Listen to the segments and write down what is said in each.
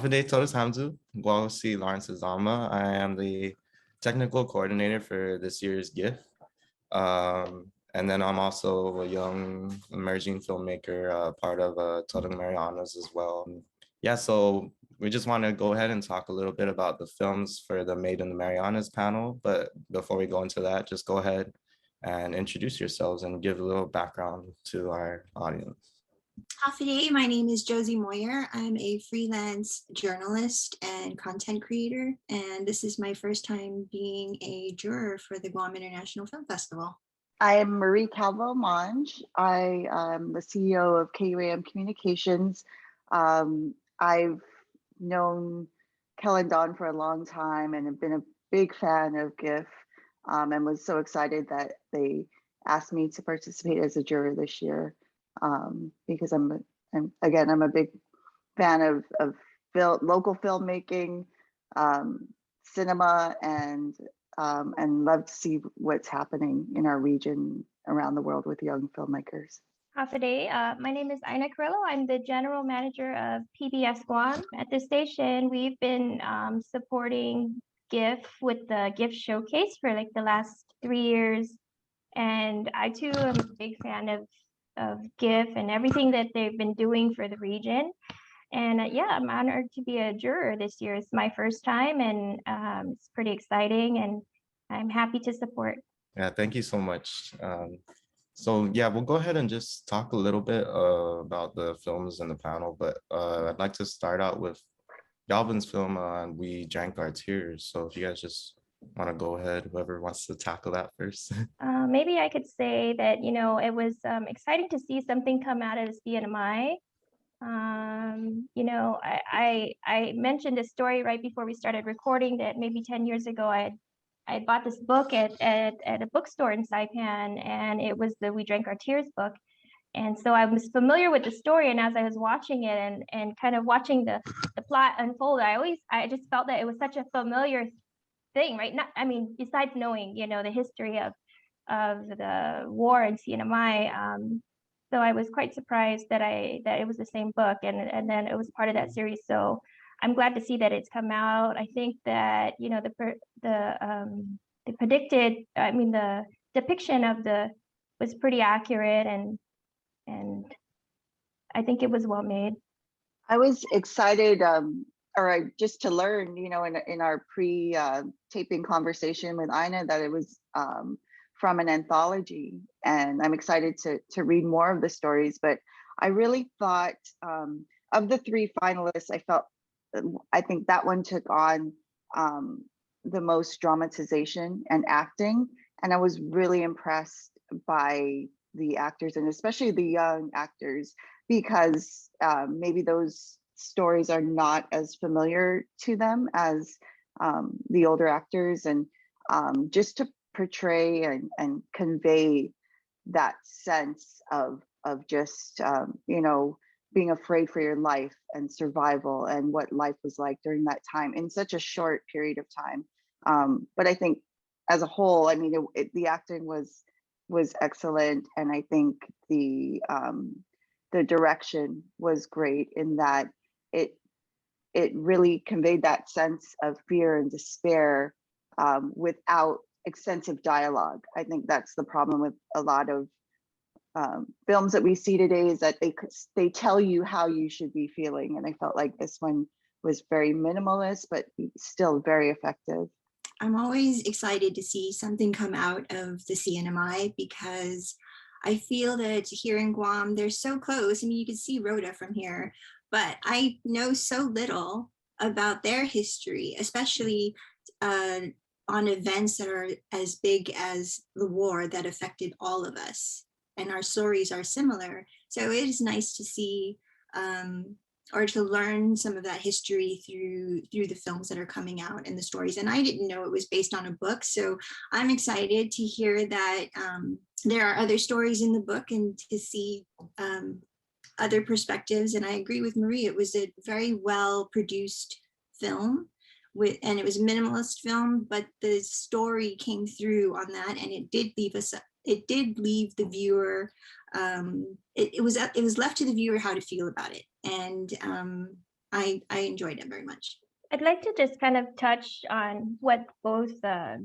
Afide Todos Hamzu, Guam Lawrence Lizama. I am the technical coordinator for this year's GIFF. And then I'm also a young emerging filmmaker, part of Totem Marianas as well. Yeah, so we just want to go ahead and talk a little bit about the films for the Made in the Marianas panel. But before we go into that, just go ahead and introduce yourselves and give a little background to our audience. Today, my name is Josie Moyer. I'm a freelance journalist and content creator, and this is my first time being a juror for the Guam International Film Festival. I am Marie Calvo-Monge. I am the CEO of KUAM Communications. I've known Kel and Don for a long time and have been a big fan of GIFF, and was so excited that they asked me to participate as a juror this year. Because I'm a big fan of local filmmaking, cinema, and love to see what's happening in our region around the world with young filmmakers. Today, my name is Ina Carillo. I'm the general manager of PBS Guam. At the station, we've been supporting GIFF with the GIFF showcase for like the last 3 years, and I too am a big fan of GIFF and everything that they've been doing for the region. And yeah, I'm honored to be a juror this year. It's my first time, and it's pretty exciting, and I'm happy to support. Yeah, thank you so much. So yeah, we'll go ahead and just talk a little bit about the films in the panel, but I'd like to start out with Galvin's film, We Drank Our Tears. So if you guys just want to go ahead, whoever wants to tackle that first. Maybe I could say that, you know, it was exciting to see something come out of CNMI. You know, I mentioned a story right before we started recording that maybe 10 years ago I bought this book at a bookstore in Saipan, and it was the We Drank Our Tears book. And so I was familiar with the story, and as I was watching it and kind of watching the plot unfold, I just felt that it was such a familiar thing, right? Not, I mean, besides knowing, you know, the history of the war in CNMI, so I was quite surprised that it was the same book, and then it was part of that series. So I'm glad to see that it's come out. I think that, you know, the predicted, I mean, the depiction of was pretty accurate, and I think it was well made. I was excited, just to learn, you know, in our pre-taping conversation with Ina, that it was from an anthology, and I'm excited to read more of the stories. But I really thought of the 3 finalists, I think that one took on the most dramatization and acting, and I was really impressed by the actors, and especially the young actors, because maybe those stories are not as familiar to them as the older actors, and just to portray and convey that sense of just you know, being afraid for your life and survival and what life was like during that time in such a short period of time. But I think as a whole, I mean, the acting was excellent, and I think the direction was great in that it really conveyed that sense of fear and despair without extensive dialogue. I think that's the problem with a lot of films that we see today, is that they tell you how you should be feeling, and I felt like this one was very minimalist but still very effective. I'm always excited to see something come out of the CNMI, because I feel that here in Guam, they're so close. I mean, you can see Rhoda from here, but I know so little about their history, especially on events that are as big as the war that affected all of us. And our stories are similar. So it is nice to see or to learn some of that history through the films that are coming out and the stories. And I didn't know it was based on a book. So I'm excited to hear that there are other stories in the book, and to see other perspectives. And I agree with Marie, it was a very well produced film, and it was a minimalist film, but the story came through on that, and it did leave the viewer, it was left to the viewer how to feel about it. And I enjoyed it very much. I'd like to just kind of touch on what both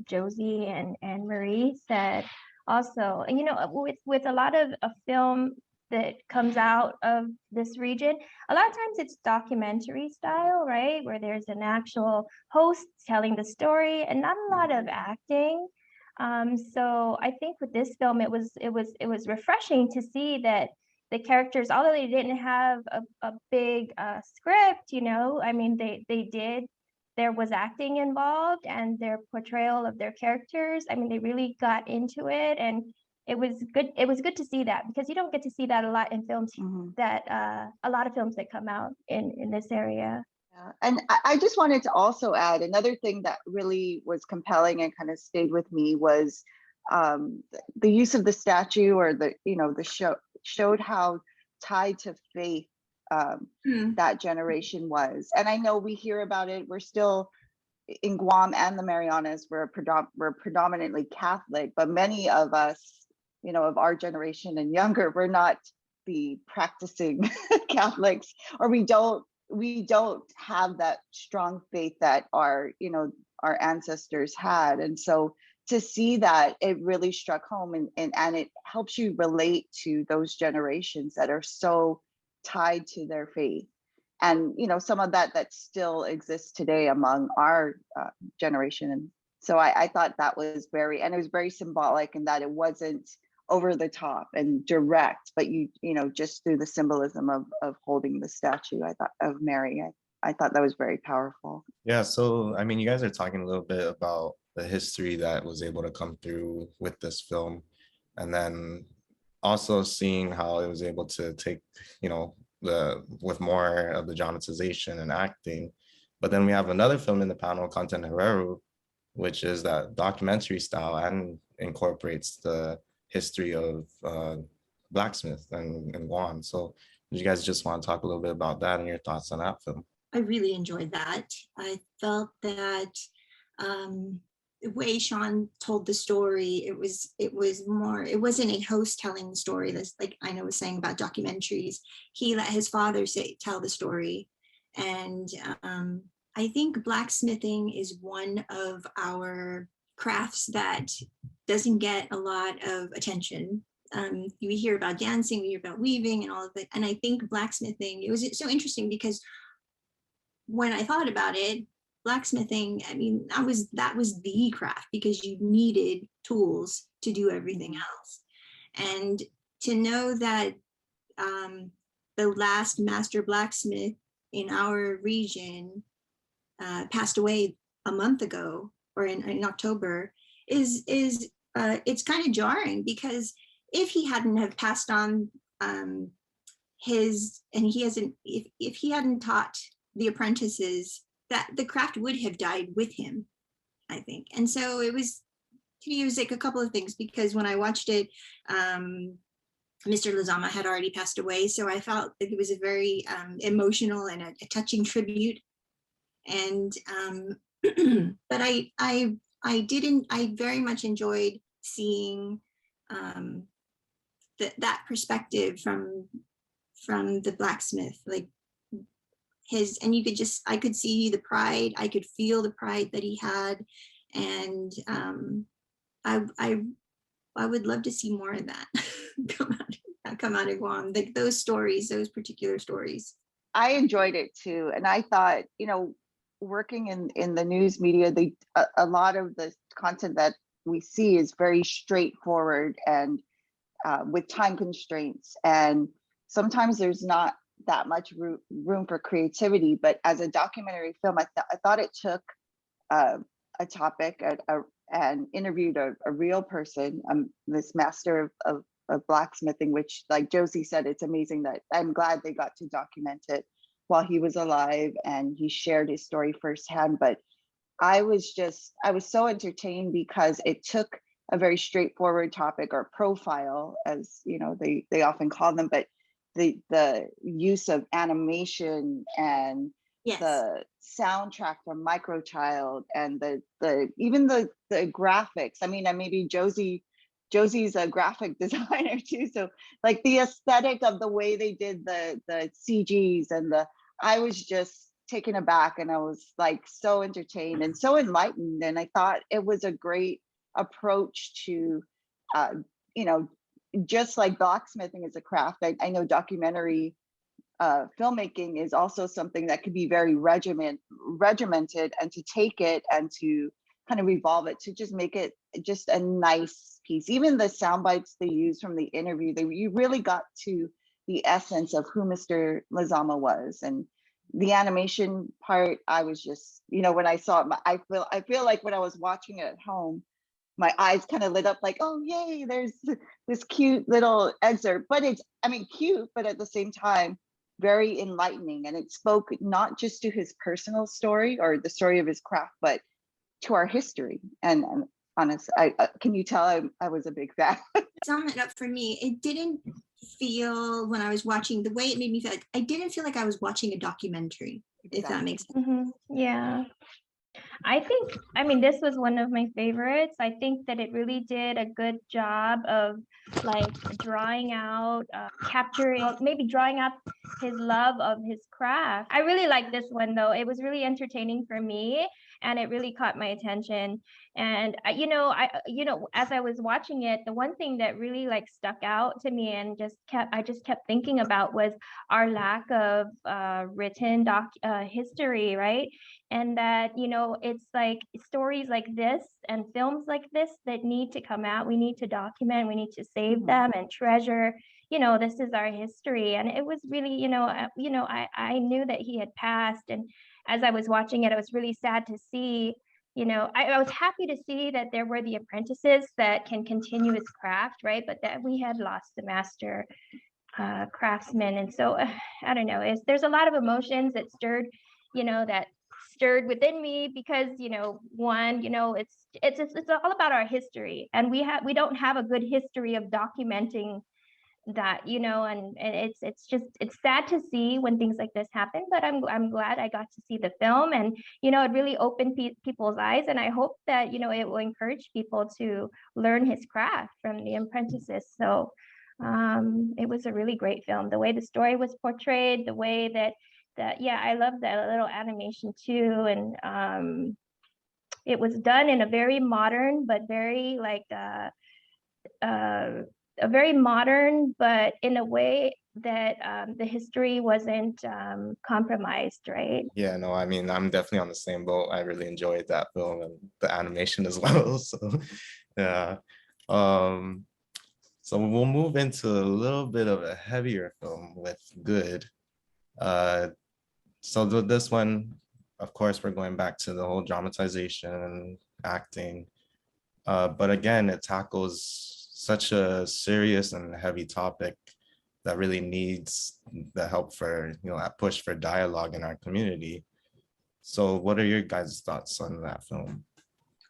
Josie and Marie said also. And, you know, with a lot of a film that comes out of this region, a lot of times it's documentary style, right? Where there's an actual host telling the story and not a lot of acting. So I think with this film, it was refreshing to see that the characters, although they didn't have a big script, you know, I mean, there was acting involved and their portrayal of their characters. I mean, they really got into it, and it was good to see that, because you don't get to see that a lot in films that a lot of films that come out in this area. Yeah. And I just wanted to also add another thing that really was compelling and kind of stayed with me was the use of the statue, or the show showed how tied to faith that generation was. And I know we hear about it. We're still in Guam and the Marianas. We're predominantly Catholic, but many of us, you know, of our generation and younger, we're not the practicing Catholics, or we don't have that strong faith that our ancestors had. And so to see that, it really struck home, and it helps you relate to those generations that are so tied to their faith. And you know, some of that still exists today among our generation. And so I thought that was it was very symbolic, in that it wasn't over the top and direct, but you know, just through the symbolism of holding the statue, I thought, of Mary. I thought that was very powerful. Yeah, so I mean, you guys are talking a little bit about the history that was able to come through with this film, and then also seeing how it was able to take, you know, with more of the dramatization and acting. But then we have another film in the panel, Content Herrero, which is that documentary style and incorporates the history of blacksmith and Guam. So you guys just want to talk a little bit about that and your thoughts on that film? I really enjoyed that. I felt that the way Sean told the story, it wasn't a host telling the story. That's like Ina was saying about documentaries. He let his father tell the story. And I think blacksmithing is one of our crafts that doesn't get a lot of attention. We hear about dancing, we hear about weaving and all of that. And I think blacksmithing, it was so interesting because when I thought about it, blacksmithing, I mean, that was the craft, because you needed tools to do everything else. And to know that the last master blacksmith in our region passed away a month ago, or in October, is it's kind of jarring, because if he hadn't have passed on if he hadn't taught the apprentices, that the craft would have died with him, I think. And so it was, to me, it was like a couple of things, because when I watched it, Mr. Lizama had already passed away. So I felt that it was a very emotional and a touching tribute. And but I very much enjoyed seeing that perspective from the blacksmith, like and I could see the pride, I could feel the pride that he had. And I would love to see more of that come out of Guam, like those particular stories. I enjoyed it too. And I thought, you know, working in the news media, a lot of the content that we see is very straightforward and with time constraints. And sometimes there's not that much room for creativity. But as a documentary film, I thought it took a topic and interviewed a real person, this master of blacksmithing, which, like Josie said, it's amazing that I'm glad they got to document it while he was alive and he shared his story firsthand. But I was so entertained, because it took a very straightforward topic, or profile, as you know, they often call them, but the use of animation and yes, the soundtrack from Microchild, and even the graphics. I mean, maybe Josie's a graphic designer too, so like the aesthetic of the way they did the CGs and I was just taken aback, and I was like so entertained and so enlightened. And I thought it was a great approach to, uh, you know, just like blacksmithing is a craft. I know documentary filmmaking is also something that could be very regimented, and to take it and to kind of evolve it to just make it just a nice piece. Even the sound bites they used from the interview, you really got to the essence of who Mr. Lizama was. And the animation part, I was just, you know, when I saw it, I feel like when I was watching it at home, my eyes kind of lit up like, oh yay, there's this cute little excerpt. But it's, I mean, cute, but at the same time very enlightening, and it spoke not just to his personal story or the story of his craft, but to our history. And honestly, can you tell I was a big fan? Sum it up for me. It didn't feel, when I was watching, the way it made me feel, like I didn't feel like I was watching a documentary, if that makes sense. Yeah. I mean, this was one of my favorites. I think that it really did a good job of like drawing out, maybe drawing out his love of his craft. I really like this one though. It was really entertaining for me, and it really caught my attention. And as I was watching it, the one thing that really like stuck out to me and I just kept thinking about was our lack of written history, right? And that, it's like stories like this and films like this that need to come out. We need to document, we need to save them and treasure, this is our history. And it was really, I knew that he had passed. And as I was watching it, I was really sad to see, I was happy to see that there were the apprentices that can continue his craft, right? But that we had lost the master craftsman. And so, I don't know, there's a lot of emotions that stirred within me, because one, it's all about our history, and we don't have a good history of documenting that, and it's sad to see when things like this happen. But I'm glad I got to see the film, and it really opened people's eyes, and I hope that it will encourage people to learn his craft from the apprentices. So it was a really great film, the way the story was portrayed, the way that I love that little animation too. And it was done in a very modern, but very like a very modern, but in a way that the history wasn't compromised, right? Yeah, no, I mean, I'm definitely on the same boat. I really enjoyed that film and the animation as well. So yeah. So we'll move into a little bit of a heavier film with Good. So this one, of course, we're going back to the whole dramatization and acting. But again, it tackles such a serious and heavy topic that really needs the help for, a push for dialogue in our community. So what are your guys' thoughts on that film?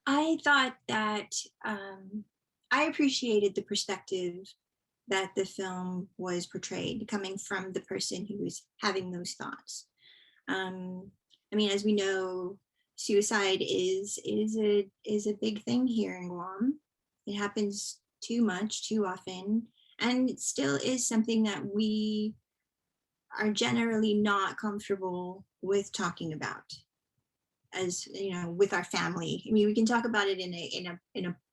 I thought that I appreciated the perspective that the film was portrayed, coming from the person who was having those thoughts. I mean, as we know, suicide is a big thing here in Guam. It happens too much, too often, and it still is something that we are generally not comfortable with talking about, as with our family. I mean, we can talk about it in a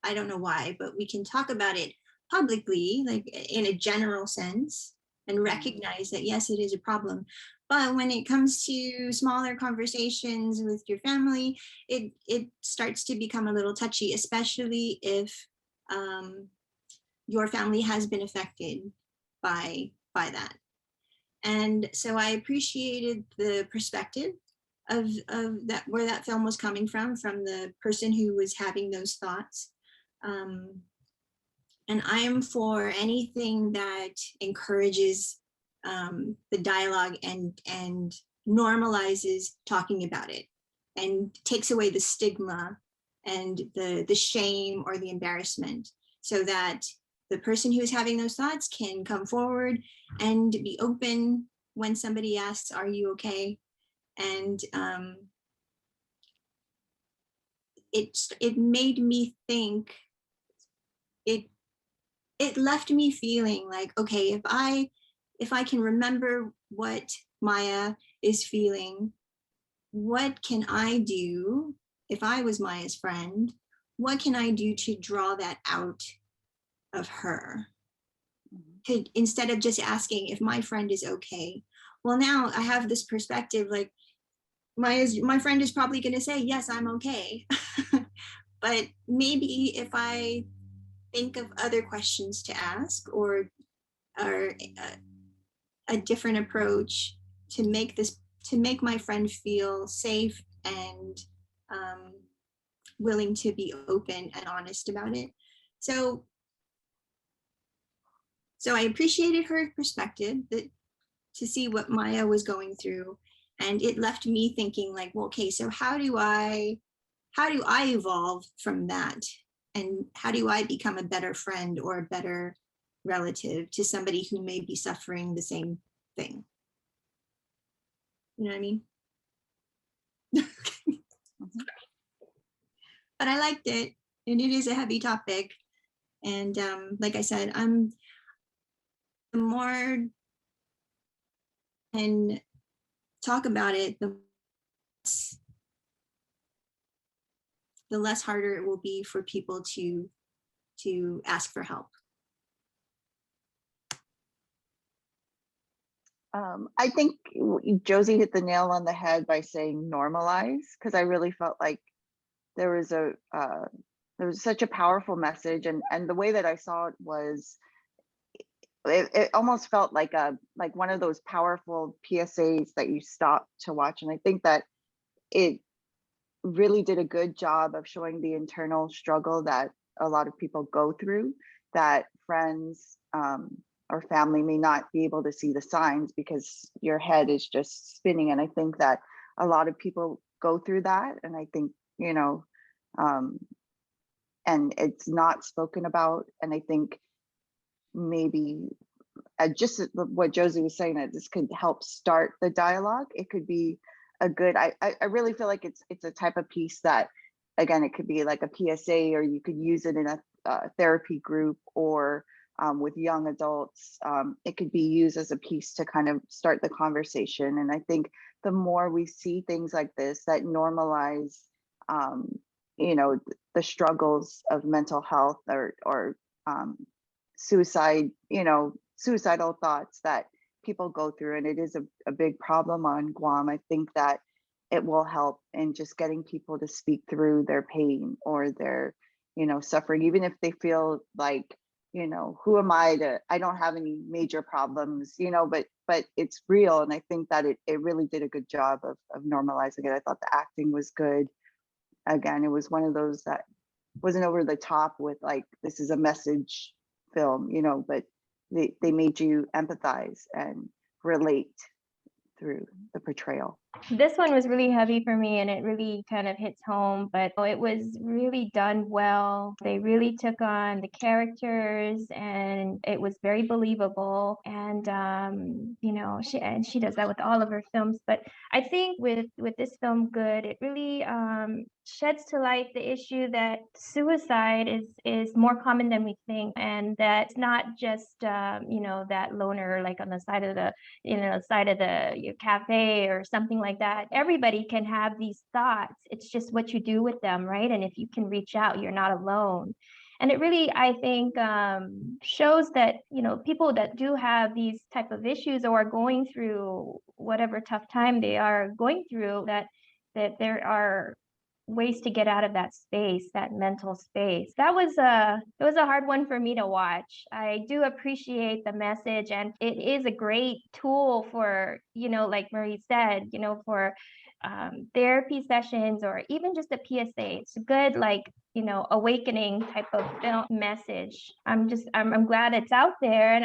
I don't know why, but we can talk about it publicly, like in a general sense, and recognize that yes, it is a problem. But when it comes to smaller conversations with your family, it starts to become a little touchy, especially if your family has been affected by that. And so I appreciated the perspective of that, where that film was coming from the person who was having those thoughts. And I'm for anything that encourages the dialogue and normalizes talking about it, and takes away the stigma and the shame or the embarrassment, so that the person who is having those thoughts can come forward and be open when somebody asks, "Are you okay?" And it made me think. It left me feeling like, okay, if I can remember what Maya is feeling, what can I do if I was Maya's friend? What can I do to draw that out of her? Instead of just asking if my friend is okay. Well, now I have this perspective, like my friend is probably going to say, yes, I'm okay. But maybe if I think of other questions to ask, or a different approach to make my friend feel safe and willing to be open and honest about it. So I appreciated her perspective, that to see what Maya was going through, and it left me thinking, like, well, okay, so how do I evolve from that, and how do I become a better friend or a better relative to somebody who may be suffering the same thing? You know what I mean? But I liked it, and it is a heavy topic. And like I said, the more and talk about it, the less harder it will be for people to ask for help. I think Josie hit the nail on the head by saying normalize, because I really felt like there was such a powerful message, and the way that I saw it was, it almost felt like one of those powerful PSAs that you stop to watch. And I think that it really did a good job of showing the internal struggle that a lot of people go through, that friends or family may not be able to see the signs because your head is just spinning. And I think that a lot of people go through that. And I think, and it's not spoken about. And I think maybe just what Josie was saying, that this could help start the dialogue. It could be a good, I really feel like it's a type of piece that, again, it could be like a PSA, or you could use it in a therapy group, or with young adults. It could be used as a piece to kind of start the conversation. And I think the more we see things like this that normalize, the struggles of mental health, or suicide, suicidal thoughts that people go through, and it is a big problem on Guam. I think that it will help in just getting people to speak through their pain or their, suffering, even if they feel like, who am I don't have any major problems, but it's real. And I think that it really did a good job of normalizing it. I thought the acting was good. Again, it was one of those that wasn't over the top with, like, this is a message film, but they made you empathize and relate through the portrayal. This one was really heavy for me, and it really kind of hits home, but it was really done well. They really took on the characters, and it was very believable. And she does that with all of her films. But I think with this film, Good, it really sheds to light the issue that suicide is more common than we think, and that it's not just that loner, like on the side of the cafe or something like that. Everybody can have these thoughts. It's just what you do with them, right? And if you can reach out, you're not alone. And it really, I think, shows that, people that do have these type of issues or are going through whatever tough time they are going through, that there are ways to get out of that space, that mental space. It was a hard one for me to watch. I do appreciate the message, and it is a great tool for, like Marie said, for therapy sessions, or even just a PSA. It's a good, awakening type of film message. I'm glad it's out there, and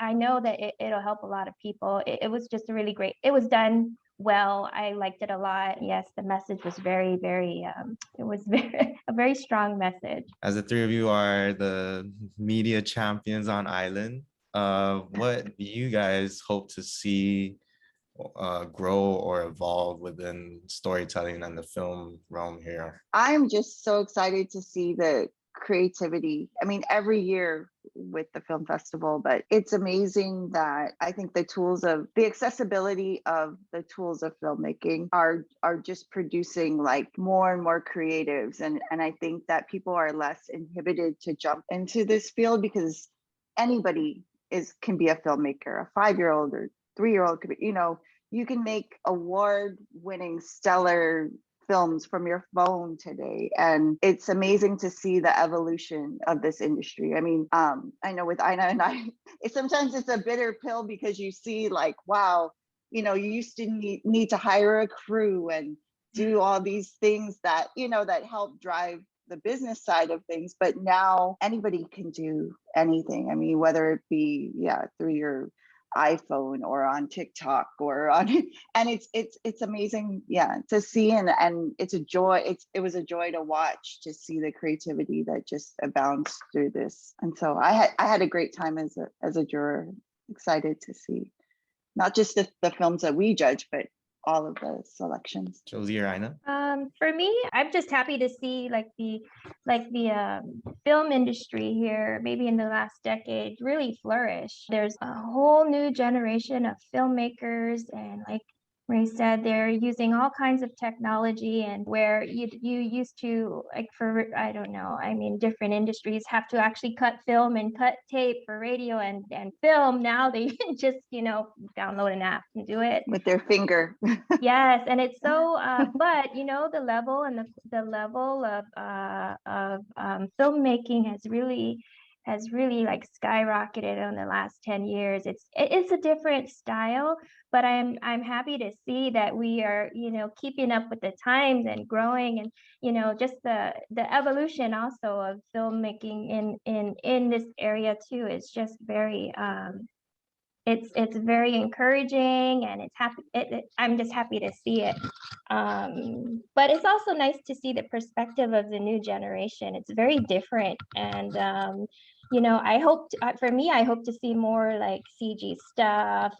I know that it'll help a lot of people. It was just a really great, it was done well. I liked it a lot. Yes, the message was very, very, a very strong message. As the three of you are the media champions on Island, what do you guys hope to see grow or evolve within storytelling and the film realm here? I'm just so excited to see the creativity. I mean, every year with the film festival, but it's amazing that I think the accessibility of the tools of filmmaking are just producing like more and more creatives. And I think that people are less inhibited to jump into this field because anybody can be a filmmaker. A 5-year-old or 3-year-old could be, you can make award-winning stellar films from your phone today. And it's amazing to see the evolution of this industry. I mean, I know with Ina and I, sometimes it's a bitter pill because you see like, wow, you used to need to hire a crew and do all these things that, that help drive the business side of things. But now anybody can do anything. I mean, whether it be, through your iPhone or on TikTok or on, and it's amazing, to see, and it's a joy. It was a joy to watch, to see the creativity that just abounds through this. And so I had a great time as a juror, excited to see not just the films that we judge, but all of the selections. Josie or Ina? For me, I'm just happy to see the film industry here, maybe in the last decade, really flourish. There's a whole new generation of filmmakers, and like Marie said, they're using all kinds of technology, and where you used to, like, for, I don't know, I mean, different industries have to actually cut film and cut tape for radio and film. Now they just, download an app and do it with their finger. Yes, and it's so, but the level and the level of filmmaking has really like skyrocketed in the last 10 years. It's a different style, but I'm happy to see that we are, keeping up with the times and growing, and just the evolution also of filmmaking in this area too is just very it's very encouraging, and I'm just happy to see it. But it's also nice to see the perspective of the new generation. It's very different, and I hope to see more like CG stuff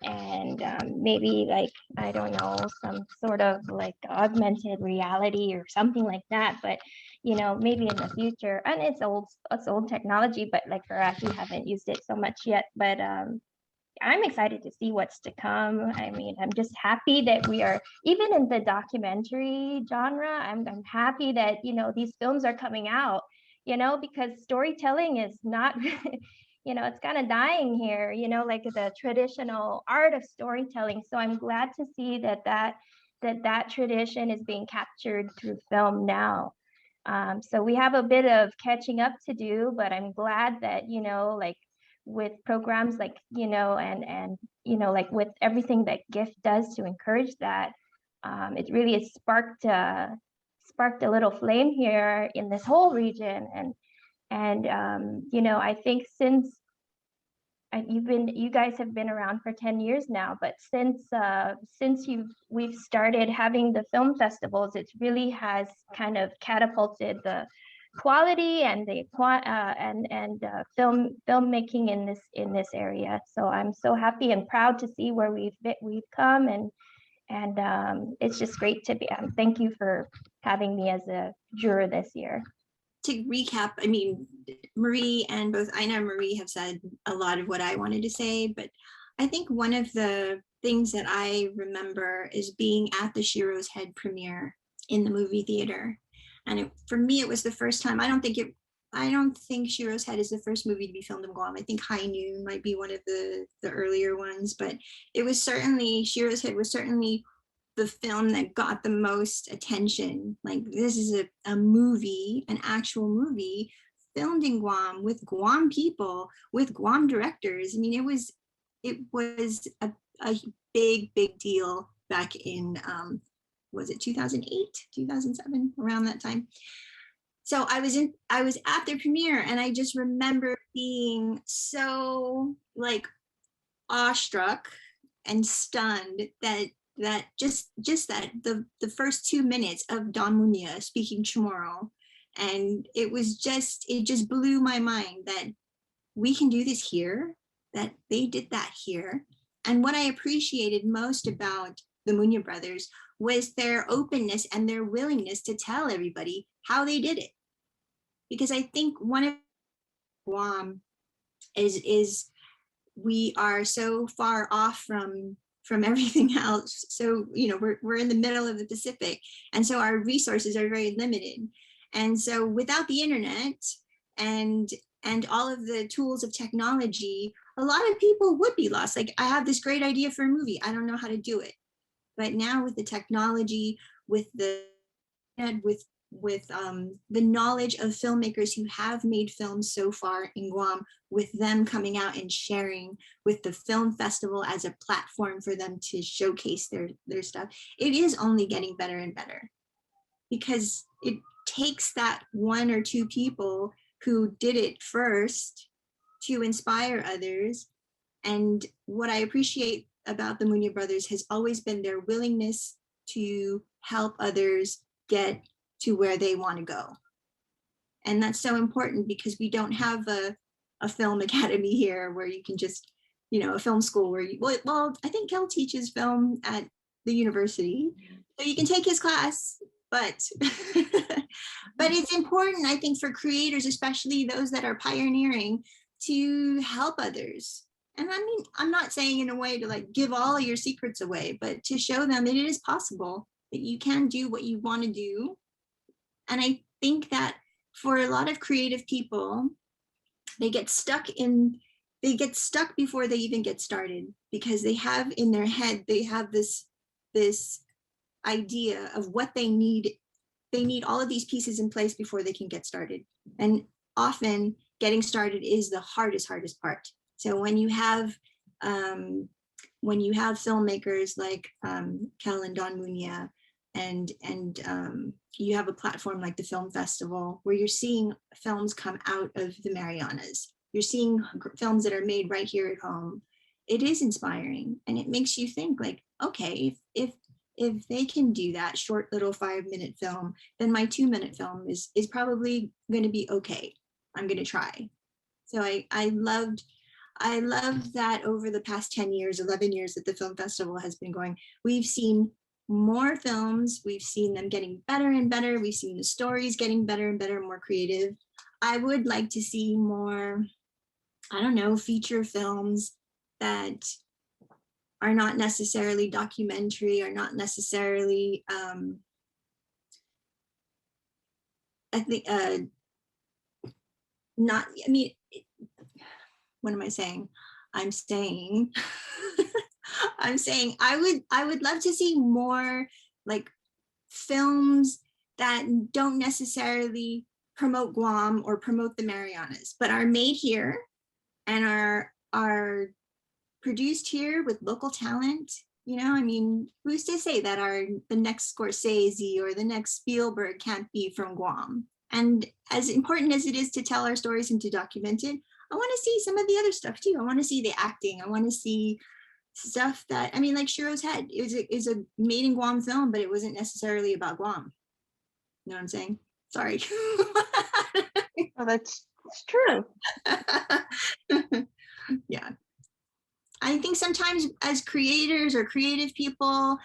and maybe, like, I don't know, some sort of like augmented reality or something like that. But maybe in the future, and it's old technology, but like for us, we haven't used it so much yet. But I'm excited to see what's to come. I mean, I'm just happy that we are, even in the documentary genre, I'm happy that, these films are coming out, because storytelling is not, it's kind of dying here, like the traditional art of storytelling. So I'm glad to see that tradition is being captured through film now. So we have a bit of catching up to do, but I'm glad that, like, with programs like, and like with everything that GIFF does to encourage that, it really has sparked a little flame here in this whole region. And I think since you guys have been around for 10 years now, but since we've started having the film festivals, it really has kind of catapulted the quality and the filmmaking in this area. So I'm so happy and proud to see where we've come, and it's just great to be. Thank you for having me as a juror this year. To recap, I mean, Marie and both Ina and Marie have said a lot of what I wanted to say, but I think one of the things that I remember is being at the Shiro's Head premiere in the movie theater. And for me, it was the first time. I don't think Shiro's Head is the first movie to be filmed in Guam. I think High Noon might be one of the earlier ones, but it was certainly, Shiro's Head was certainly the film that got the most attention. Like, this is a movie, an actual movie filmed in Guam with Guam people, with Guam directors. I mean, it was a big deal back in, was it 2008, 2007, around that time. So I was at their premiere, and I just remember being so like awestruck and stunned that just that the first 2 minutes of Don Munya speaking Chamorro, and it just blew my mind that we can do this here, that they did that here. And what I appreciated most about the Munya brothers was their openness and their willingness to tell everybody how they did it. because I think one of Guam is we are so far off from everything else. So, you know, we're in the middle of the Pacific. And so our resources are very limited. And so without the internet and all of the tools of technology, a lot of people would be lost. Like, I have this great idea for a movie. I don't know how to do it. But now with the technology, with the the knowledge of filmmakers who have made films so far in Guam, with them coming out and sharing, with the film festival as a platform for them to showcase their stuff, it is only getting better and better, because it takes that one or two people who did it first to inspire others. And what I appreciate about the Muñoz brothers has always been their willingness to help others get to where they want to go. And that's so important, because we don't have a film academy here where you can just, you know, a film school where you, well, I think Kel teaches film at the university, so you can take his class, but but it's important, I think, for creators, especially those that are pioneering, to help others. And I mean, I'm not saying in a way to like give all your secrets away, but to show them that it is possible, that you can do what you want to do. And I think that for a lot of creative people, they get stuck before they even get started, because they have in their head, they have this idea of what they need. They need all of these pieces in place before they can get started. And often getting started is the hardest part. So when you have filmmakers like Kel and Don Muñoz, and you have a platform like the film festival where you're seeing films come out of the Marianas, you're seeing films that are made right here at home, it is inspiring. And it makes you think like, okay, if they can do that short little 5-minute film, then my 2-minute film is probably going to be okay. I'm going to try. So I loved that over the past 10 years, 11 years that the film festival has been going, we've seen more films, we've seen them getting better and better, we've seen the stories getting better and better, more creative. I would like to see more, I don't know, feature films that are not necessarily documentary, or not necessarily, I think, not, I mean, what am I saying? I'm saying I would love to see more like films that don't necessarily promote Guam or promote the Marianas, but are made here and are produced here with local talent. You know, I mean, who's to say that the next Scorsese or the next Spielberg can't be from Guam? And as important as it is to tell our stories and to document it, I want to see some of the other stuff too. I want to see the acting. I want to see stuff that, I mean, like Shiro's Head is a made in Guam film, but it wasn't necessarily about Guam. You know what I'm saying? Sorry. Oh, that's true. Yeah. I think sometimes as creators or creative people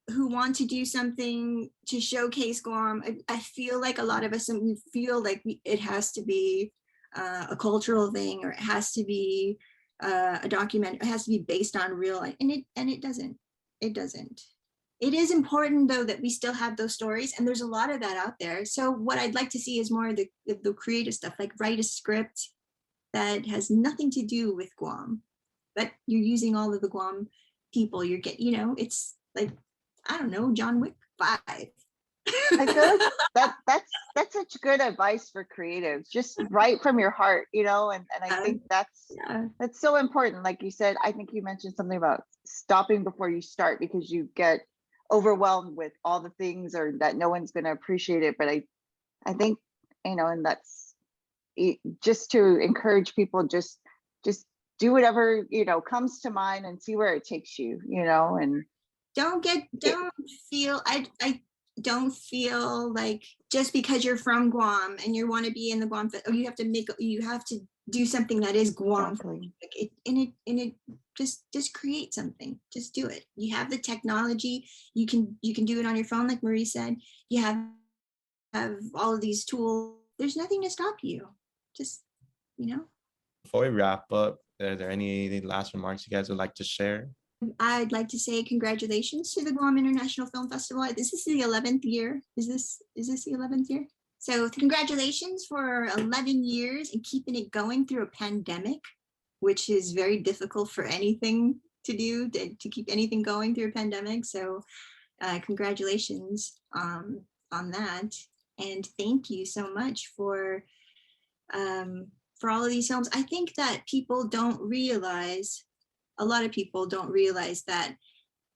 who want to do something to showcase Guam, I feel like a lot of us, we feel like it has to be a cultural thing, or it has to be a document, it has to be based on real, and it doesn't. It is important though that we still have those stories, and there's a lot of that out there. So what I'd like to see is more of the creative stuff, like write a script that has nothing to do with Guam, but you're using all of the Guam people. You're getting, you know, it's like, I don't know, John Wick 5. I feel like that's such good advice for creatives. Just write from your heart, you know, and I think that's so important. Like you said, I think you mentioned something about stopping before you start, because you get overwhelmed with all the things, or that no one's going to appreciate it. But I think, you know, and that's just to encourage people, just do whatever, you know, comes to mind and see where it takes you, you know. And don't feel, I don't feel like just because you're from Guam and you want to be in the Guam, you have to do something that is Guam. Exactly. Just create something. Just do it. You have the technology. You can do it on your phone, like Marie said. You have all of these tools there's nothing to stop you. Just, you know. Before we wrap up, are there any last remarks you guys would like to share? I'd like to say congratulations to the Guam International Film Festival. This is the 11th year. Is this the 11th year? So congratulations for 11 years and keeping it going through a pandemic, which is very difficult for anything to do, to keep anything going through a pandemic. So congratulations on that. And thank you so much for all of these films. I think that people don't realize, a lot of people don't realize that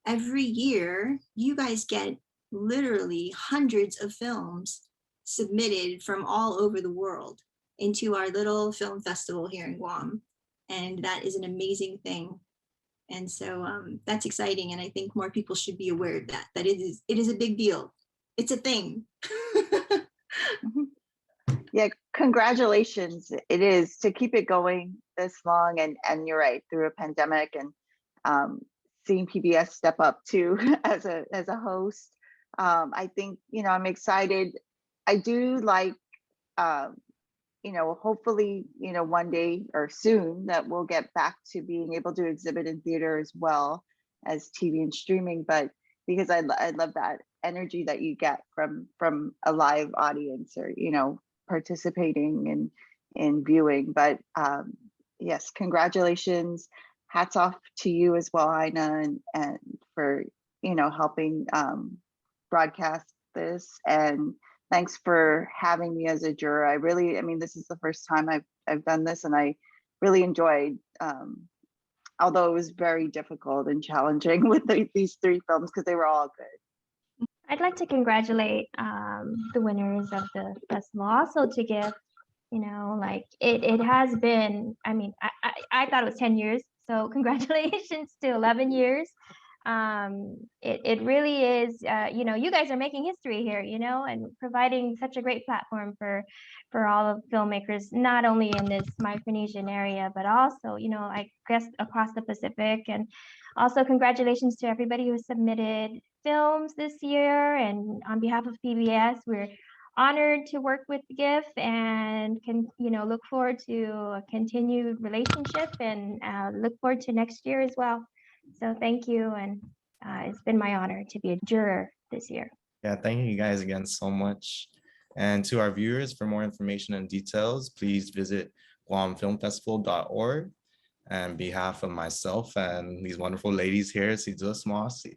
every year you guys get literally hundreds of films submitted from all over the world into our little film festival here in Guam. And that is an amazing thing. And so that's exciting. And I think more people should be aware of that it is a big deal. It's a thing. Yeah, congratulations. It is to keep it going this long, and you're right, through a pandemic, and seeing PBS step up too as a host. I think, I'm excited. I do like, hopefully, one day or soon that we'll get back to being able to exhibit in theater as well as TV and streaming. But because I love that energy that you get from a live audience, or participating in viewing. But yes, congratulations, hats off to you as well, Ina, and for helping broadcast this, and thanks for having me as a juror. I mean, this is the first time I've done this, and I really enjoyed, although it was very difficult and challenging with these 3 films, because they were all good. I'd like to congratulate the winners of the festival, also to GIFF. It has been, I mean, I thought it was 10 years, so congratulations to 11 years. It really is, you guys are making history here, and providing such a great platform for all of filmmakers, not only in this Micronesian area, but also, I guess across the Pacific. And also congratulations to everybody who submitted films this year. And on behalf of PBS, we're honored to work with GIFF, and can look forward to a continued relationship, and look forward to next year as well. So thank you, and it's been my honor to be a juror this year. Yeah, thank you guys again so much. And to our viewers, for more information and details, please visit guamfilmfestival.org. And on behalf of myself and these wonderful ladies here, si Dios Moasi.